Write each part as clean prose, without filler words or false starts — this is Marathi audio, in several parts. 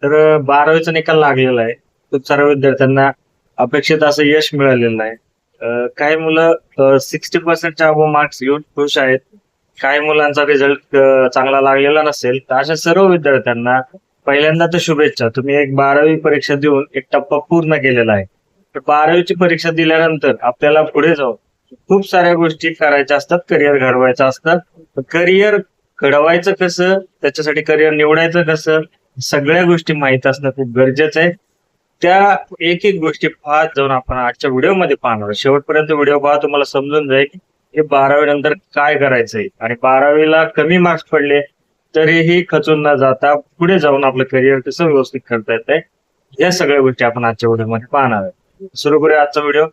तर 12वीचा निकाल लागलेला आहे. खूप साऱ्या विद्यार्थ्यांना अपेक्षित असं यश मिळालेलं आहे. काही मुलं 60% अबोव्ह मार्क्स घेऊन खुश आहेत. काही मुलांचा रिझल्ट चांगला लागलेला नसेल, तर अशा सर्व विद्यार्थ्यांना पहिल्यांदा तर शुभेच्छा. तुम्ही एक 12वी परीक्षा देऊन एक टप्पा पूर्ण केलेला आहे. तर 12वीची परीक्षा दिल्यानंतर आपल्याला पुढे जाऊन खूप साऱ्या गोष्टी करायच्या असतात, करिअर घडवायचं असतं. करिअर घडवायचं कसं, त्याच्यासाठी करिअर निवडायचं कसं, सगळ्या गोष्टी माहीत असणं खूप गरजेचं आहे. त्या एक एक गोष्टी पाहत जाऊन आपण आजच्या व्हिडिओमध्ये पाहणार आहोत. शेवटपर्यंत व्हिडिओ पहा, तुम्हाला समजून जाईल की 12वी नंतर काय करायचंय आणि 12वीला कमी मार्क्स पडले तरीही खचून न जाता पुढे जाऊन आपलं करिअर कसं व्यवस्थित करता येतंय, या सगळ्या गोष्टी आपण आजच्या व्हिडिओमध्ये पाहणार आहोत. सुरू करूया आजचा व्हिडिओ.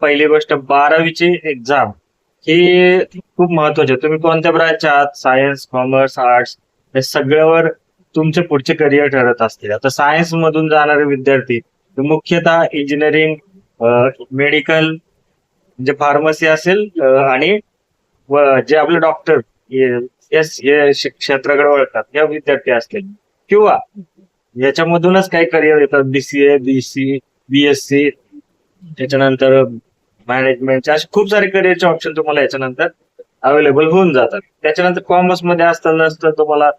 पहिली गोष्ट, 12वीची एक्झाम ही खूप महत्वाची आहे. तुम्ही कोणत्या ब्रांच आहात, सायन्स, कॉमर्स, आर्ट्स, हे सगळ्यावर तुमचे पुढचे करिअर ठरत असतील. आता सायन्स मधून जाणारे विद्यार्थी मुख्यतः इंजिनिअरिंग, मेडिकल म्हणजे फार्मसी असेल, आणि जे आपले डॉक्टर हे क्षेत्राकडे वळतात या विद्यार्थी असतील, किंवा याच्यामधूनच काही करिअर येतात, बीसीए, बीएससी, त्याच्यानंतर मॅनेजमेंटचे, असे खूप सारे करिअरचे ऑप्शन तुम्हाला याच्यानंतर अवेलेबल होऊन जातात. त्याच्यानंतर कॉमर्स मध्ये असतं तुम्हाला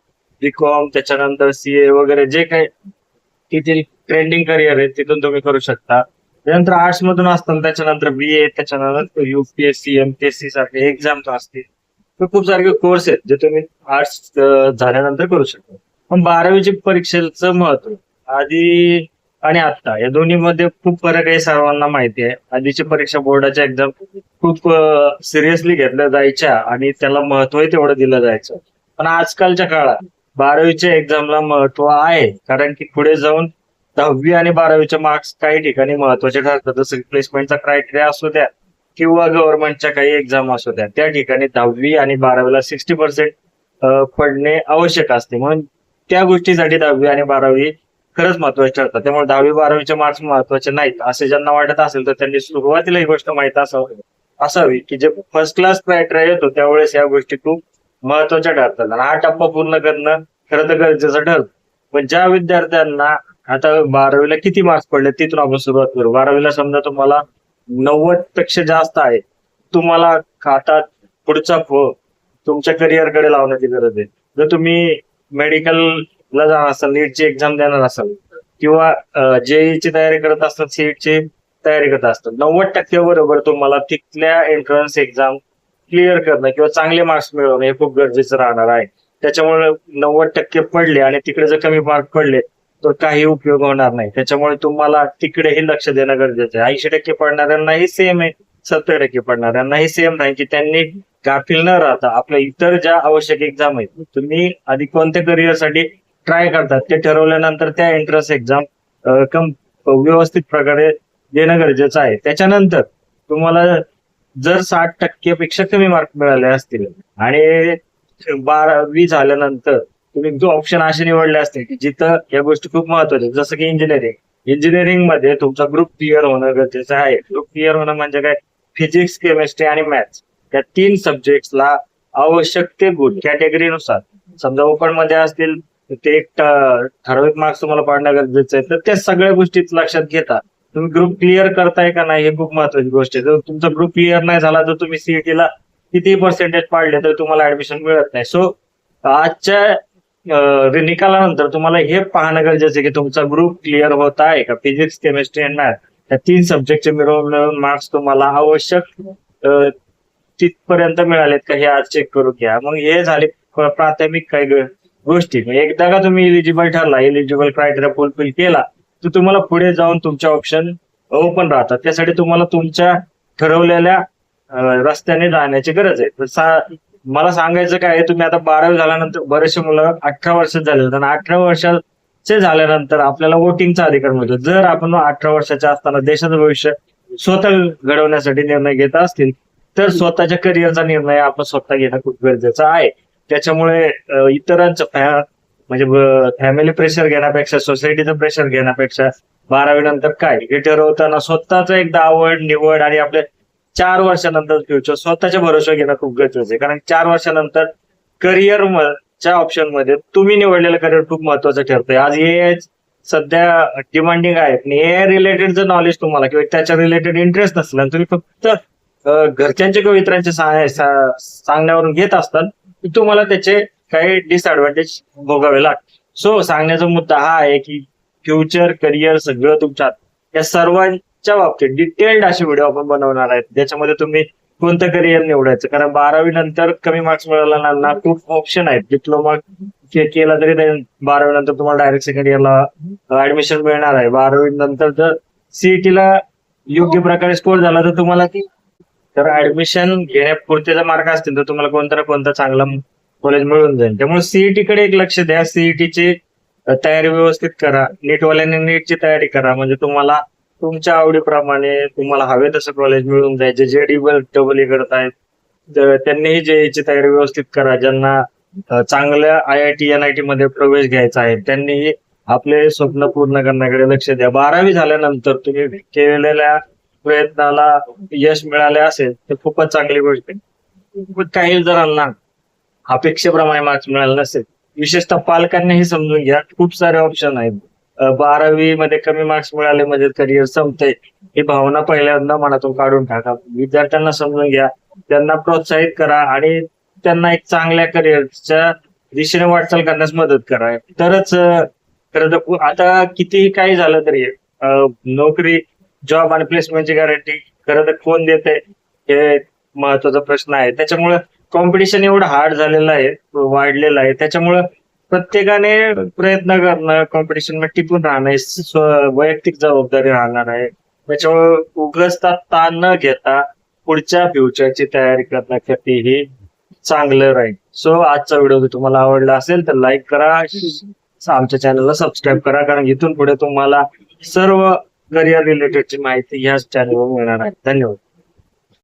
बीकॉम, त्याच्यानंतर सीए वगैरे जे काही तिथे ट्रेंडिंग करिअर आहे तिथून तुम्ही करू शकता. त्यानंतर आर्ट्स मधून असतात, त्याच्यानंतर बीए, त्याच्यानंतर युपीएससी, एमपीएससी सारखे एक्झाम असतील. तर खूप सारे कोर्स आहेत जे तुम्ही आर्ट्स झाल्यानंतर करू शकता. पण 12वीची परीक्षेचं महत्व आधी आणि आता या दोन्हीमध्ये खूप फरक आहे, सर्वांना माहिती आहे. आधीची परीक्षा, बोर्डाच्या एक्झाम खूप सिरियसली घेतल्या जायच्या आणि त्याला महत्वही तेवढं दिलं जायचं. पण आजकालच्या काळात 12वीच्या एक्झामला महत्व आहे, कारण की पुढे जाऊन 10वी आणि 12वीचे मार्क्स काही ठिकाणी महत्वाचे ठरतात. जसं प्लेसमेंटचा क्रायटेरिया असू द्या किंवा गव्हर्नमेंटच्या काही एक्झाम असू द्या, त्या ठिकाणी 10वी आणि 12वीला 60% पडणे आवश्यक असते. म्हणून त्या गोष्टीसाठी 10वी आणि 12वी खरंच महत्वाचे ठरतात. त्यामुळे 10वी-12वीचे मार्क्स महत्वाचे नाहीत असे ज्यांना वाटत असेल, तर त्यांनी सुरुवातीला ही गोष्ट माहित असावी की जे फर्स्ट क्लास क्रायटेरिया येतो त्यावेळेस या गोष्टी खूप महत्वाच्या ठरतात आणि हा टप्पा पूर्ण करणं खरं तर गरजेचं ठरतं. पण ज्या विद्यार्थ्यांना आता 12वीला किती मार्क्स पडले तिथून आपण सुरुवात करू. 12वीला समजा तुम्हाला 90 पेक्षा जास्त आहे, तुम्हाला आता पुढचा तुमच्या करिअरकडे लावण्याची गरज आहे. जर तुम्ही मेडिकलला जाणार असाल, नीटची एक्झाम देणार असाल, किंवा जेईची तयारी करत असतात, सीईटची तयारी करत असतात, 90% बरोबर तुम्हाला तिथल्या एंट्रन्स एक्झाम क्लिअर करणं किंवा चांगले मार्क्स मिळवणं हे खूप गरजेचं राहणार आहे. त्याच्यामुळे 90% पडले आणि तिकडे जर कमी मार्क पडले तर काही उपयोग होणार नाही. त्याच्यामुळे तुम्हाला तिकडेही लक्ष देणं गरजेचं आहे. 80% पडणाऱ्यांनाही सेम आहे, 70% पडणाऱ्यांनाही सेम नाही, की त्यांनी गाफील न राहता आपल्या इतर ज्या आवश्यक एक्झाम आहेत, तुम्ही आधी कोणत्या करिअरसाठी ट्राय करतात ते ठरवल्यानंतर त्या एंट्रन्स एक्झाम व्यवस्थित प्रकारे देणं गरजेचं आहे. त्याच्यानंतर तुम्हाला जर 60% पेक्षा कमी मार्क मिळाले असतील आणि 12वी झाल्यानंतर तुम्ही जो ऑप्शन असे निवडले असतील की जिथं या गोष्टी खूप महत्वाच्या, जसं की इंजिनिअरिंग मध्ये तुमचा ग्रुप क्लिअर होणं गरजेचं आहे. ग्रुप क्लिअर होणं म्हणजे काय, फिजिक्स, केमिस्ट्री आणि मॅथ्स या 3 सब्जेक्टला आवश्यक ते गुण कॅटेगरीनुसार, समजा ओपन मध्ये असतील ते एक ठराविक मार्क्स तुम्हाला पाडणं गरजेचं आहे. तर त्या सगळ्या गोष्टी लक्षात घेता तुम्ही ग्रुप क्लिअर करताय का नाही हे खूप महत्वाची गोष्ट आहे. जर तुमचा ग्रुप क्लिअर नाही झाला तर तुम्ही सीईटीला किती पर्सेंटेज पाडले तर तुम्हाला ऍडमिशन मिळत नाही. सो आजच्या निकालानंतर तुम्हाला हे पाहणं गरजेचं आहे की तुमचा ग्रुप क्लिअर होत आहे का. फिजिक्स, केमिस्ट्री आणि मॅथ या 3 सब्जेक्टचे मिळून मार्क्स तुम्हाला आवश्यक तिथपर्यंत मिळालेत का हे आज चेक करू घ्या. मग हे झाले प्राथमिक काही गोष्टी. एकदा का तुम्ही इलिजिबल ठरला, इलिजिबल क्रायटेरिया फुलफिल केला, तर तुम्हाला पुढे जाऊन तुमचे ऑप्शन ओपन राहतात. त्यासाठी तुम्हाला तुमच्या ठरवलेल्या रस्त्याने जाण्याची गरज आहे. तर मला सांगायचं काय आहे, तुम्ही आता 12वी झाल्यानंतर बरेचसे मुलं 18 वर्षात झाले आणि 18 वर्षाचे झाल्यानंतर आपल्याला वोटिंगचा अधिकार मिळतो. जर आपण 18 वर्षाच्या असताना देशाचं भविष्य स्वतः घडवण्यासाठी निर्णय घेत असतील तर स्वतःच्या करिअरचा निर्णय आपण स्वतः घेणं खूप गरजेचं आहे. त्याच्यामुळे इतरांचं म्हणजे फॅमिली प्रेशर घेण्यापेक्षा, सोसायटीचं प्रेशर घेण्यापेक्षा 12वी नंतर काय हे ठरवताना स्वतःच एकदा आवड निवड आणि आपल्या 4 वर्षानंतर फ्युचर स्वतःच्या भरोश्यावर घेणं खूप गरजेचं आहे. कारण 4 वर्षानंतर च्या ऑप्शन मध्ये तुम्ही निवडलेलं करिअर खूप महत्वाचं ठरतंय. आज एआय सध्या डिमांडिंग आहे. एआय रिलेटेड जर नॉलेज तुम्हाला किंवा त्याच्या रिलेटेड इंटरेस्ट नसला, तुम्ही फक्त घरच्यांचे किंवा इतरांचे सांगण्यावरून घेत असतात, तुम्हाला त्याचे काही डिसएडव्हान्टेज भोगावे लागतात. सो सांगण्याचा मुद्दा हा आहे की फ्युचर करिअर सगळं तुमच्या या सर्वांच्या बाबतीत डिटेल्ड असे व्हिडिओ आपण बनवणार आहेत, ज्याच्यामध्ये तुम्ही कोणतं करिअर निवडायचं. कारण 12वी नंतर कमी मार्क्स मिळाला ना खूप ऑप्शन आहेत. डिप्लोमा केला तरी 12वी नंतर तुम्हाला डायरेक्ट सेकंड इयरला ऍडमिशन मिळणार आहे. 12वी नंतर जर सीईटीला योग्य प्रकारे स्कोर झाला तर तुम्हाला तर ऍडमिशन घेण्यापुरते जर मार्क असतील तर तुम्हाला कोणता ना कोणता चांगला कॉलेज मिळून जाईल. त्यामुळे सीईटी कडे एक लक्ष द्या. सीईटीची तयारी व्यवस्थित करा. नीटवाल्याने नीटची तयारी करा, म्हणजे तुम्हाला तुमच्या आवडीप्रमाणे तुम्हाला हवे तसं कॉलेज मिळून जाईल. जे JEE करत आहेत तर त्यांनीही JEEची तयारी व्यवस्थित करा. ज्यांना चांगल्या IIT NIT मध्ये प्रवेश घ्यायचा आहे त्यांनीही आपले स्वप्न पूर्ण करण्याकडे लक्ष द्या. 12वी झाल्यानंतर तुम्ही केलेल्या प्रयत्नाला यश मिळाले असेल तर खूपच चांगली गोष्ट आहे. काही जणांना अपेक्षेप्रमाणे मार्क्स मिळाले नसेल, विशेषतः पालकांनीही समजून घ्या. खूप सारे ऑप्शन आहेत. 12वी मध्ये कमी मार्क्स मिळाले म्हणजे करिअर संपतंय ही भावना पहिल्यांदा मनातून काढून टाका. विद्यार्थ्यांना समजून घ्या, त्यांना प्रोत्साहित करा आणि त्यांना एक चांगल्या करिअरच्या दिशेने वाटचाल करण्यास मदत करा. तरच खरं तर आता कितीही काही झालं तरी नोकरी, जॉब आणि प्लेसमेंटची गॅरंटी खरं तर कोण देते हे महत्वाचा प्रश्न आहे. त्याच्यामुळे कॉम्पिटिशन एवढं हार्ड झालेलं आहे, वाढलेलं आहे. त्याच्यामुळे प्रत्येकाने प्रयत्न करणं, कॉम्पिटिशन मध्ये टिकून राहणं ही वैयक्तिक जबाबदारी राहणार आहे. त्याच्यामुळे उगाच ताण न घेता पुढच्या फ्युचरची तयारी करण्यासाठी हे चांगलं राहील. सो आजचा व्हिडिओ तुम्हाला आवडला असेल तर लाईक करा, आमच्या चॅनलला सबस्क्राईब करा, कारण इथून पुढे तुम्हाला सर्व करिअर रिलेटेडची माहिती ह्याच चॅनलवर मिळणार आहे. धन्यवाद.